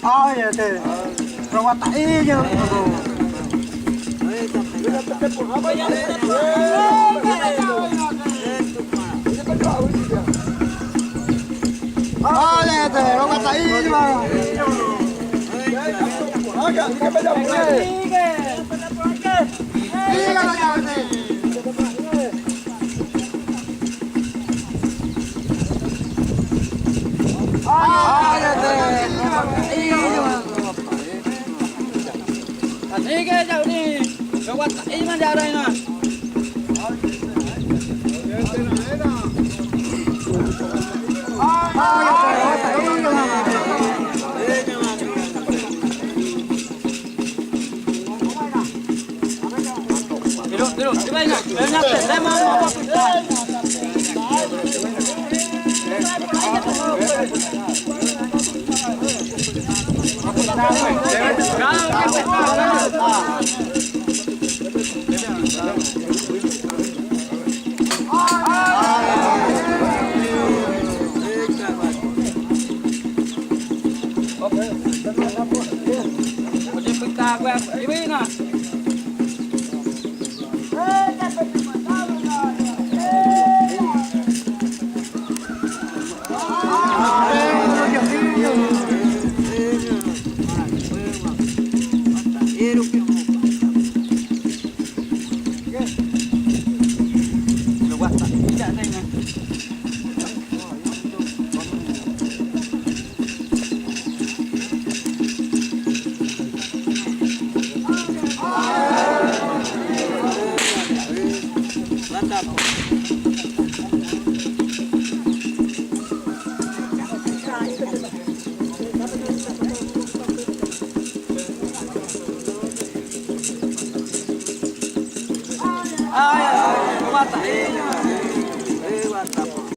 Oh ya deh. Rawat tak iya. Oh ya deh, rawat tak iya. Agak kita beda mulai. Iya kan ya deh. Sige, jauh ni. Gawat iman jarai na. Dulu, di mana? Saya mau apa? Ay, mata.